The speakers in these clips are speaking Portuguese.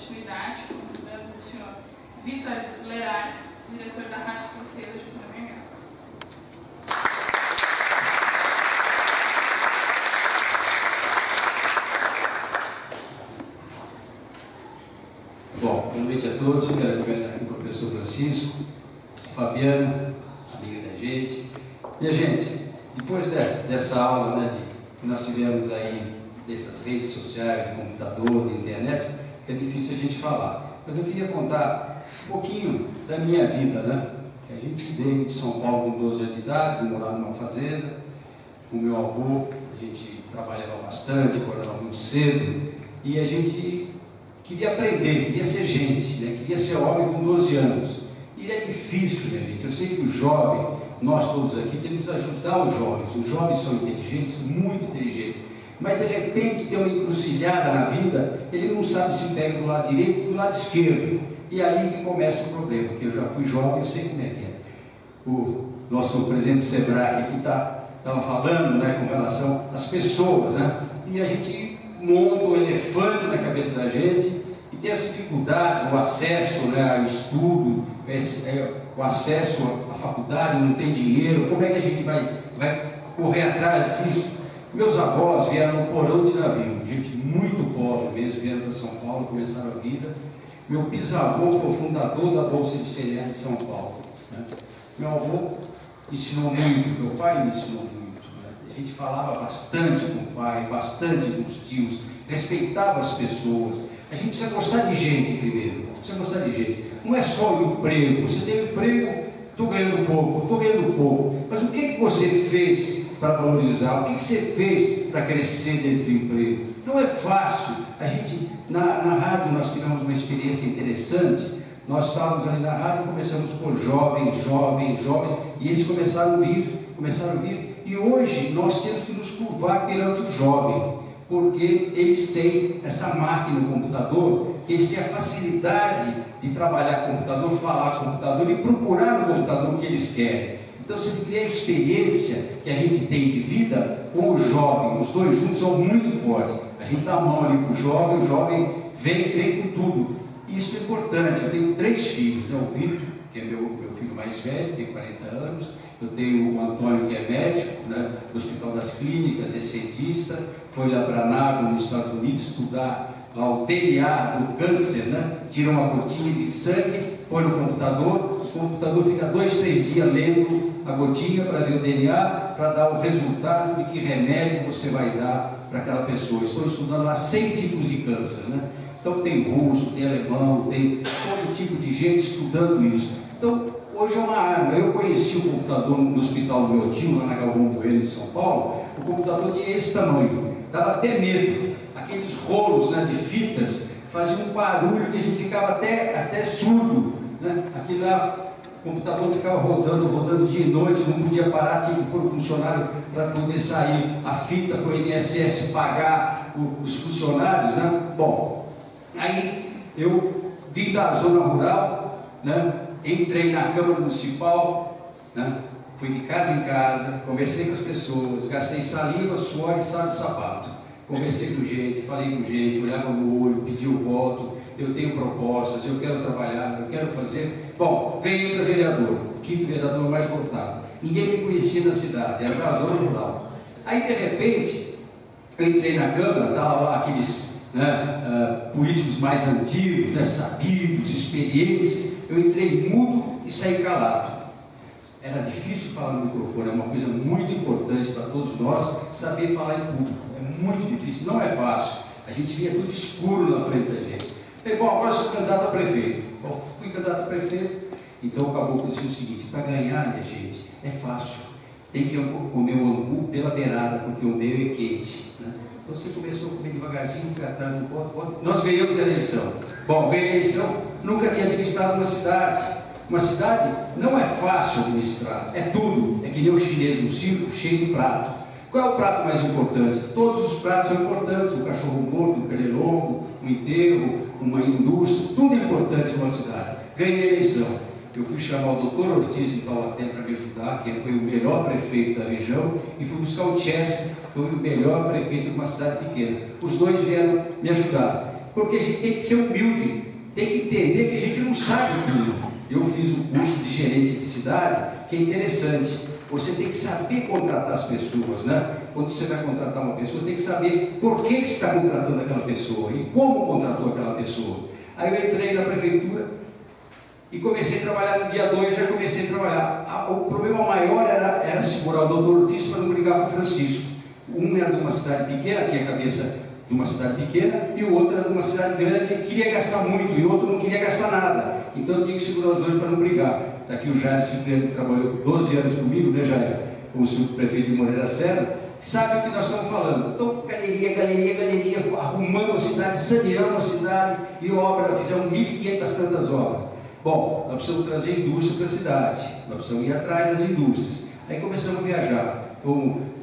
continuidade, convidamos o senhor Vitor de Tolerari, diretor da Rádio Conselho de Pindamonhangaba. Bom, boa noite a todos. Eu quero cumprimentar aqui o professor Francisco, Fabiana, amiga da gente. E a gente, depois dessa aula, né, que nós tivemos aí, dessas redes sociais, de computador, de internet, é difícil a gente falar. Mas eu queria contar um pouquinho da minha vida, né? A gente veio de São Paulo com 12 anos de idade, morava numa fazenda, com meu avô, a gente trabalhava bastante, acordava muito cedo, e a gente queria aprender, queria ser gente, né? Queria ser homem com 12 anos. E é difícil, minha gente. Eu sei que o jovem, nós todos aqui, temos que ajudar os jovens. Os jovens são inteligentes, muito inteligentes. Mas de repente tem uma encruzilhada na vida, ele não sabe se pega do lado direito ou do lado esquerdo. E é aí que começa o problema, porque eu já fui jovem, eu sei como é que é. O nosso presidente Sebrae aqui estava falando, né, com relação às pessoas, né? E a gente monta um elefante na cabeça da gente e tem as dificuldades, o acesso, né, ao estudo, o acesso à faculdade, não tem dinheiro, como é que a gente vai correr atrás disso? Meus avós vieram no porão de navio, gente muito pobre mesmo, vieram para São Paulo, começaram a vida. Meu bisavô foi o fundador da Bolsa de Cereais de São Paulo, né? Meu avô ensinou muito, meu pai me ensinou muito, né? A gente falava bastante com o pai, bastante com os tios, respeitava as pessoas. A gente precisa gostar de gente primeiro, precisa gostar de gente. Não é só o emprego, você tem um emprego, estou ganhando pouco, mas o que você fez para valorizar? O que você fez para crescer dentro do emprego? Não é fácil. A gente, na rádio, nós tivemos uma experiência interessante. Nós estávamos ali na rádio, começamos por jovens, e eles começaram a vir, e hoje nós temos que nos curvar perante o jovem, porque eles têm essa máquina no computador, eles têm a facilidade de trabalhar com o computador, falar com o computador e procurar no computador o que eles querem. Então você tem a experiência que a gente tem de vida com o jovem, os dois juntos são muito fortes. A gente dá a mão ali para o jovem vem com tudo. Isso é importante. Eu tenho 3 filhos, né? O Vitor, que é meu filho mais velho, tem 40 anos, eu tenho o Antônio, que é médico, né, do Hospital das Clínicas, é cientista, foi lá para Nago, nos Estados Unidos, estudar lá o DNA do câncer, né? Tira uma gotinha de sangue, põe no computador, o computador fica 2, 3 dias lendo a gotinha para ver o DNA, para dar o resultado de que remédio você vai dar para aquela pessoa. Estou estudando lá 100 tipos de câncer, né? Então tem russo, tem alemão, tem todo tipo de gente estudando isso. Então, hoje é uma arma. Eu conheci o computador no hospital do meu tio, lá na Galvão Bueno, em São Paulo. O computador tinha esse tamanho, dava até medo. Aqueles rolos, né, de fitas faziam um barulho que a gente ficava até surdo, né? Aquilo lá, o computador ficava rodando dia e noite, não podia parar, tinha que pôr o funcionário para poder sair a fita para o INSS pagar os funcionários, né? Bom, aí eu vim da zona rural, né? Entrei na Câmara Municipal, né? Fui de casa em casa, conversei com as pessoas, gastei saliva, suor e sal de sapato. Conversei com gente, falei com gente, olhava no olho, pedi o voto, eu tenho propostas, eu quero trabalhar, eu quero fazer. Bom, ganhei para vereador, o 5º vereador mais votado. Ninguém me conhecia na cidade, era da zona rural. Aí, de repente, eu entrei na Câmara, estavam lá aqueles, né, políticos mais antigos, né, sabidos, experientes. Eu entrei mudo e saí calado. Era difícil falar no microfone, é uma coisa muito importante para todos nós, saber falar em público. É muito difícil, não é fácil. A gente via tudo escuro na frente da gente. Falei, bom, agora sou candidato a prefeito. Bom, fui candidato a prefeito, então acabou com o seguinte: para ganhar, minha gente, é fácil. Tem que comer o angu pela beirada, porque o meio é quente, né? Então você começou a comer devagarzinho, ficar atrás do voto. Nós ganhamos a eleição. Bom, ganhei a eleição, nunca tinha administrado uma cidade. Uma cidade não é fácil administrar, é tudo. É que nem o chinês no circo, cheio de prato. Qual é o prato mais importante? Todos os pratos são importantes: o cachorro morto, o pernilongo, um enterro, uma indústria, tudo é importante numa cidade. Ganhei a eleição. Eu fui chamar o doutor Ortiz em Taubaté para me ajudar, que foi o melhor prefeito da região, e fui buscar o Chesco, que foi o melhor prefeito de uma cidade pequena. Os dois vieram me ajudar. porque a gente tem que ser humilde, tem que entender que a gente não sabe tudo. Eu fiz um curso de gerente de cidade, que é interessante. Você tem que saber contratar as pessoas, né? Quando você vai contratar uma pessoa, tem que saber por que você está contratando aquela pessoa e como contratou aquela pessoa. Aí eu entrei na prefeitura e comecei a trabalhar no dia 2, já comecei a trabalhar. O problema maior era segurar o doutor Ortiz para não brigar com o Francisco. Um era de uma cidade pequena, tinha a cabeça de uma cidade pequena, e o outro era de uma cidade grande que queria gastar muito, e o outro não queria gastar nada. Então eu tinha que segurar os dois para não brigar. Está aqui o Jair Cipriano, que trabalhou 12 anos comigo, né, Jair? Como subprefeito de Moreira César, sabe o que nós estamos falando. Então, galeria, arrumando a cidade, saneando a cidade, e obra, fizemos 1.500 tantas obras. Bom, nós precisamos trazer indústria para a cidade, nós precisamos ir atrás das indústrias. Aí começamos a viajar.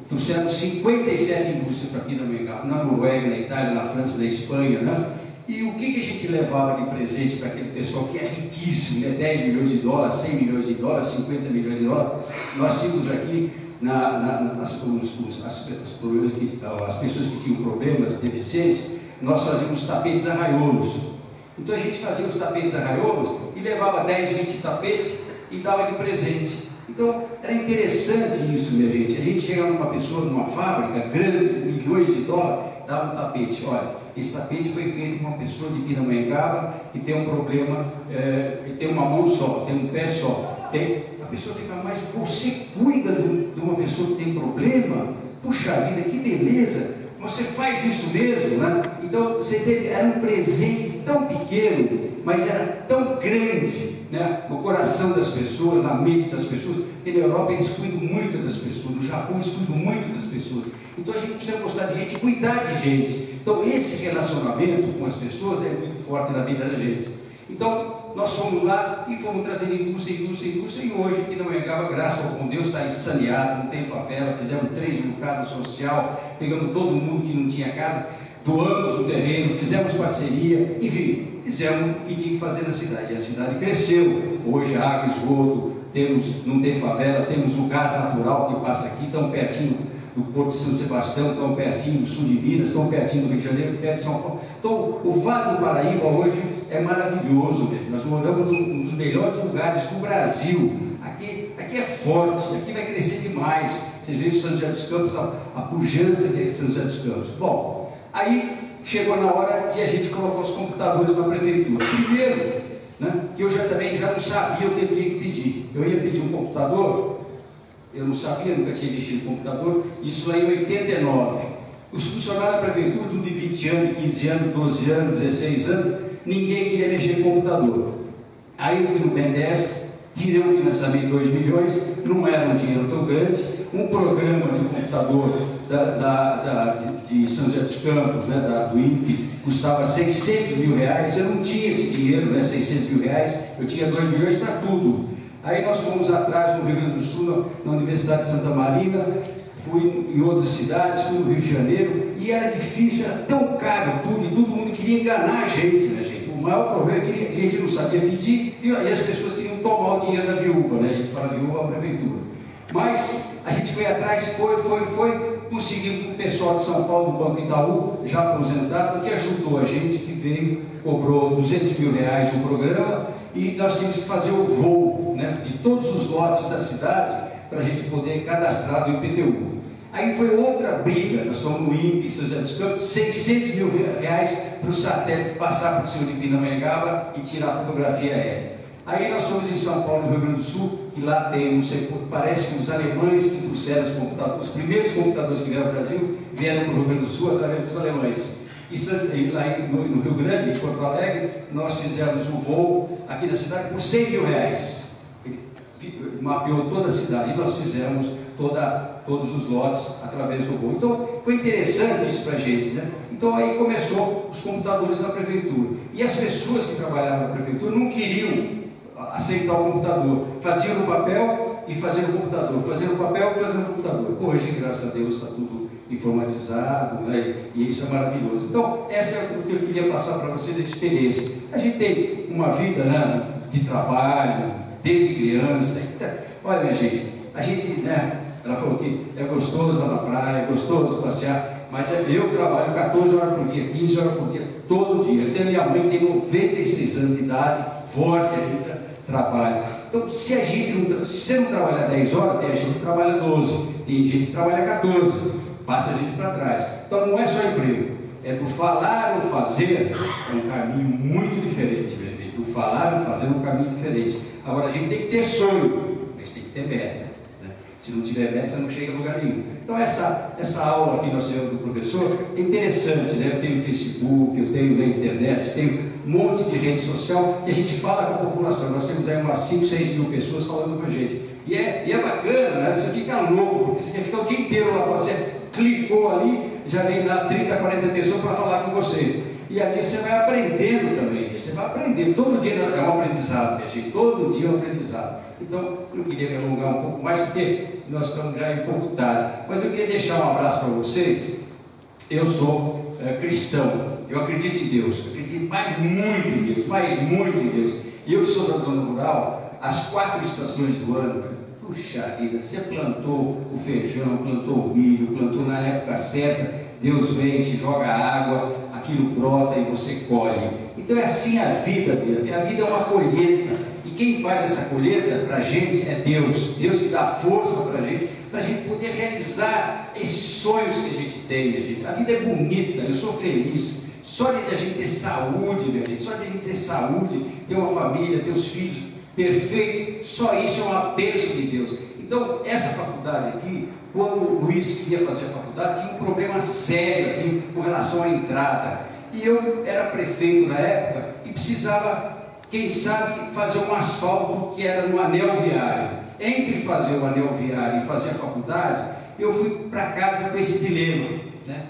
Trouxemos 57 indústrias para Pindamonhangaba, na Noruega, na Itália, na França, na Espanha, né? E o que a gente levava de presente para aquele pessoal que é riquíssimo, né? 10 milhões de dólares, 100 milhões de dólares, 50 milhões de dólares. Nós tínhamos aqui as pessoas que tinham problemas, deficiências, nós fazíamos tapetes arraiolos. Então a gente fazia os tapetes arraiolos e levava 10, 20 tapetes e dava de presente. Então, era interessante isso, minha gente. A gente chegava numa pessoa, numa fábrica grande, milhões de dólares, dava um tapete. Olha, esse tapete foi feito por uma pessoa de Pindamonhangaba que tem um problema, tem uma mão só, tem um pé só. A pessoa fica mais, você cuida de uma pessoa que tem problema? Puxa vida, que beleza! Você faz isso mesmo, né? Então, era um presente tão pequeno, mas era tão grande, né, no coração das pessoas, na mente das pessoas. E na Europa eles cuidam muito das pessoas, no Japão eles cuidam muito das pessoas. Então a gente precisa gostar de gente e cuidar de gente. Então esse relacionamento com as pessoas é muito forte na vida da gente. Então nós fomos lá e fomos trazendo indústria, e hoje Pindamonhangaba, graças ao bom Deus, está saneado, não tem favela, fizemos 3.000 casas social, pegamos todo mundo que não tinha casa, doamos o terreno, fizemos parceria, enfim, fizemos o que tinha que fazer na cidade. E a cidade cresceu. Hoje água, esgoto, não tem favela, temos o gás natural que passa aqui, tão pertinho do Porto de São Sebastião, tão pertinho do sul de Minas, tão pertinho do Rio de Janeiro, perto de São Paulo. Então, o Vale do Paraíba hoje é maravilhoso mesmo. Nós moramos num dos melhores lugares do Brasil. Aqui é forte, aqui vai crescer demais. Vocês veem São José dos Campos, a pujança que é São José dos Campos. Bom, aí chegou na hora de a gente colocar os computadores na prefeitura. Primeiro, né, que eu também já não sabia o que eu tinha que pedir. Eu ia pedir um computador, eu não sabia, nunca tinha mexido no computador, isso lá em 89. Os funcionários da prefeitura, tudo de 20 anos, 15 anos, 12 anos, 16 anos, ninguém queria mexer no computador. Aí eu fui no BNDES, tirei um financiamento de 2 milhões, não era um dinheiro tão grande, um programa de computador de São José dos Campos, né, do INPE, custava 600 mil reais, eu não tinha esse dinheiro, né, 600 mil reais, eu tinha 2 milhões para tudo. Aí nós fomos atrás no Rio Grande do Sul, na Universidade de Santa Marina, fui em outras cidades, fui no Rio de Janeiro, e era difícil, era tão caro tudo, e todo mundo queria enganar a gente, né, gente? O maior problema é que a gente não sabia pedir, e as pessoas queriam tomar o dinheiro da viúva, né? A gente fala viúva, a prefeitura. Mas a gente foi atrás, foi, conseguimos o pessoal de São Paulo, do Banco Itaú, já aposentado, que ajudou a gente, que veio, cobrou 200 mil reais no programa, e nós tínhamos que fazer o voo, né, de todos os lotes da cidade, para a gente poder cadastrar do IPTU. Aí foi outra briga, nós fomos no INPE, São José dos Campos, 600 mil reais para o satélite passar para o senhor de Pindamonhangaba e tirar a fotografia aérea. Aí nós fomos em São Paulo, no Rio Grande do Sul, e lá tem, não sei, parece que os alemães que trouxeram os computadores, os primeiros computadores que vieram ao Brasil, vieram para o Rio Grande do Sul através dos alemães. E lá no Rio Grande, em Porto Alegre, nós fizemos um voo aqui na cidade por 100 mil reais. Mapeou toda a cidade e nós fizemos todos os lotes através do voo. Então, foi interessante isso para a gente, né? Então, aí começou os computadores na prefeitura. E as pessoas que trabalhavam na prefeitura não queriam aceitar o computador. Faziam no papel e faziam no computador. Faziam no papel e faziam no computador. Hoje, graças a Deus, está tudo informatizado, né? E isso é maravilhoso. Então, essa é o que eu queria passar para vocês, da experiência. A gente tem uma vida, né, de trabalho, desde criança. Olha, minha gente, a gente, né, ela falou que é gostoso estar na praia, é gostoso passear, mas eu trabalho 14 horas por dia, 15 horas por dia, todo dia. Até minha mãe tem 96 anos de idade, forte ainda, trabalha. Então, se você não trabalha 10 horas, tem gente que trabalha 12, tem gente que trabalha 14, passa a gente para trás. Então, não é só emprego, é do falar ou fazer, é um caminho muito diferente, meu filho. Do falar ou fazer é um caminho diferente. Agora, a gente tem que ter sonho, mas tem que ter meta. Né? Se não tiver meta, você não chega a lugar nenhum. Então, essa aula que nós temos do professor é interessante, né? Eu tenho Facebook, eu tenho na internet, tenho um monte de rede social, e a gente fala com a população. Nós temos aí umas 5, 6 mil pessoas falando com a gente. E é bacana, né? Você fica louco, porque você quer ficar o dia inteiro lá, você clicou ali, já vem lá 30, 40 pessoas para falar com você. E ali você vai aprendendo também, você vai aprendendo. Todo dia é um aprendizado, minha gente, todo dia é um aprendizado. Então, eu queria me alongar um pouco mais, porque nós estamos já em pouco tarde. Mas eu queria deixar um abraço para vocês. Eu sou cristão. Eu acredito em Deus, acredito mais muito em Deus, mas muito em Deus. E eu que sou da zona rural, as 4 estações do ano, puxa vida, você plantou o feijão, plantou o milho, plantou na época certa, Deus vem, te joga água, aquilo brota e você colhe. Então é assim a vida mesmo, a vida é uma colheita, e quem faz essa colheita para a gente é Deus, Deus que dá força para a gente poder realizar esses sonhos que a gente tem, gente. A vida é bonita, eu sou feliz. Só de a gente ter saúde, minha gente, só de a gente ter saúde, ter uma família, ter os filhos perfeitos, só isso é uma bênção de Deus. Então, essa faculdade aqui, quando o Luiz queria fazer a faculdade, tinha um problema sério aqui com relação à entrada. E eu era prefeito na época e precisava, quem sabe, fazer um asfalto que era no anel viário. Entre fazer o anel viário e fazer a faculdade, eu fui para casa com esse dilema, né?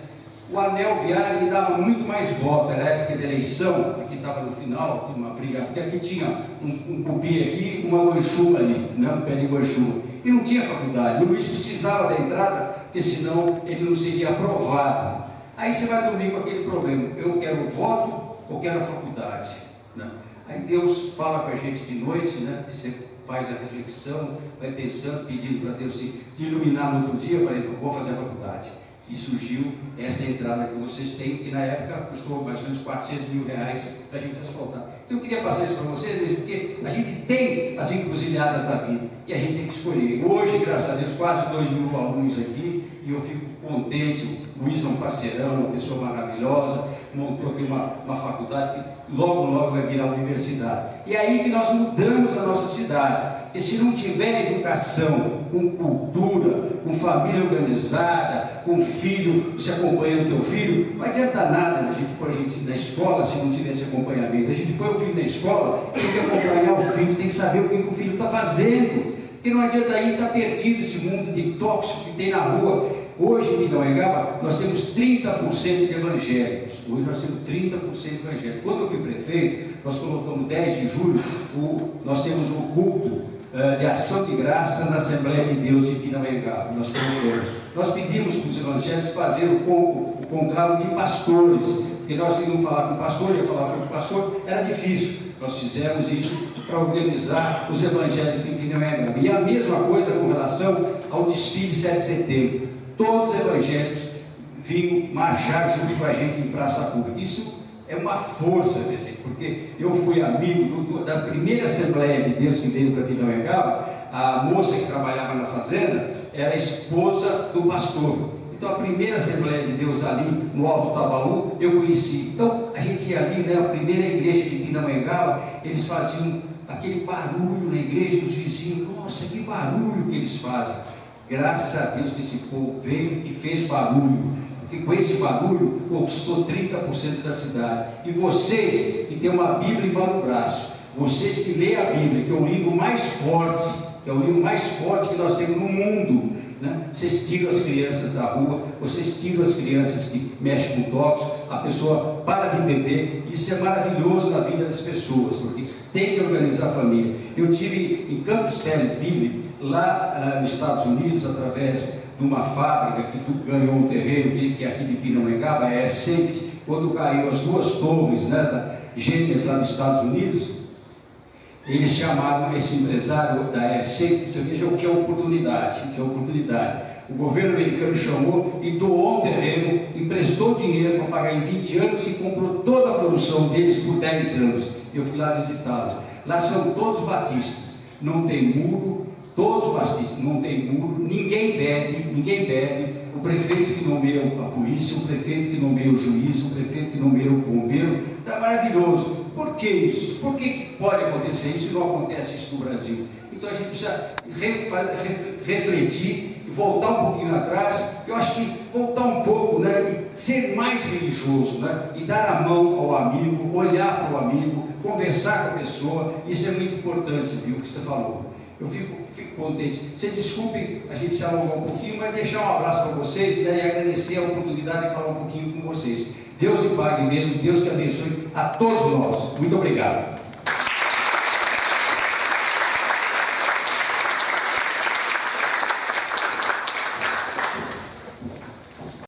O anel viário me dava muito mais voto, era a época de eleição, aqui estava no final, tinha uma briga, porque aqui tinha um cupi aqui, uma guanchuva ali, né? Um pé de guanchuva, e não tinha faculdade. O Luiz precisava da entrada, porque senão ele não seria aprovado. Aí você vai dormir com aquele problema, eu quero o voto ou quero a faculdade, né? Aí Deus fala com a gente de noite, né? Você faz a reflexão, vai pensando, pedindo para Deus se iluminar no outro dia. Eu falei, eu vou fazer a faculdade. E surgiu essa entrada que vocês têm, que na época custou mais ou menos 400 mil reais para a gente asfaltar. Então eu queria passar isso para vocês mesmo, porque a gente tem as encruzilhadas da vida e a gente tem que escolher. Hoje, graças a Deus, quase 2 mil alunos aqui, e eu fico contente. O Luiz é um parceirão, uma pessoa maravilhosa, montou aqui uma faculdade que logo vai virar universidade. E é aí que nós mudamos a nossa cidade. E se não tiver educação, com cultura, com família organizada, com filho, se acompanhando o teu filho, não adianta nada a gente pôr a gente na escola se não tivesse acompanhamento. A gente põe o filho na escola, tem que acompanhar o filho, tem que saber o que o filho está fazendo. Porque não adianta aí estar perdido esse mundo de tóxico que tem na rua. Hoje em Pindamonhangaba nós temos 30% de evangélicos. Hoje nós temos 30% de evangélicos. Quando eu fui prefeito, nós colocamos 10 de julho, nós temos um culto de ação de graça na Assembleia de Deus em Pindamonhangaba. Nós pedimos para os evangélicos fazer o conclave de pastores, porque nós íamos falar com o pastor, ia falar com o pastor, era difícil. Nós fizemos isso para organizar os evangélicos em Pindamonhangaba. E a mesma coisa com relação ao desfile 7 de setembro. Todos os evangélicos vinham marchar junto com a gente em praça pública. Isso é uma força, gente, porque eu fui amigo da primeira Assembleia de Deus que veio para Pindamonhangaba. A moça que trabalhava na fazenda era a esposa do pastor. Então a primeira Assembleia de Deus ali no Alto Tabaú eu conheci. Então a gente ia ali, né, a primeira igreja de Pindamonhangaba, eles faziam aquele barulho na igreja, os vizinhos, nossa, que barulho que eles fazem. Graças a Deus que esse povo veio e fez barulho, porque com esse barulho conquistou 30% da cidade. E vocês que têm uma Bíblia embaixo do braço, vocês que lêem a Bíblia, que é o livro mais forte, que é o livro mais forte que nós temos no mundo, né? Vocês tiram as crianças da rua, vocês tiram as crianças que mexem com tóxicos, a pessoa para de beber. Isso é maravilhoso na vida das pessoas, porque tem que organizar a família. Eu tive em Campos Pelleville, lá nos Estados Unidos, através de uma fábrica que ganhou um terreno, que é aqui de Pindamonhangaba, a Air Safety, quando caiu as 2 torres, né, gêmeas lá nos Estados Unidos, eles chamaram esse empresário da Air Safety, veja o que é oportunidade, O governo americano chamou e doou um terreno, emprestou dinheiro para pagar em 20 anos e comprou toda a produção deles por 10 anos. Eu fui lá visitá-los. Lá são todos batistas, não tem muro, todos batistas, não tem muro, ninguém bebe. O prefeito que nomeia a polícia, o prefeito que nomeia o juiz, o prefeito que nomeia o bombeiro, está maravilhoso. Por que isso? Por que pode acontecer isso e não acontece isso no Brasil? Então a gente precisa refletir e voltar um pouquinho atrás. Eu acho que voltar um pouco, né, e ser mais religioso, né, e dar a mão ao amigo, olhar para o amigo, conversar com a pessoa. Isso é muito importante, viu, o que você falou. Eu fico contente. Vocês desculpem, a gente se alongar um pouquinho, mas deixar um abraço para vocês, né, e agradecer a oportunidade de falar um pouquinho com vocês. Deus te pague mesmo, Deus te abençoe a todos nós. Muito obrigado.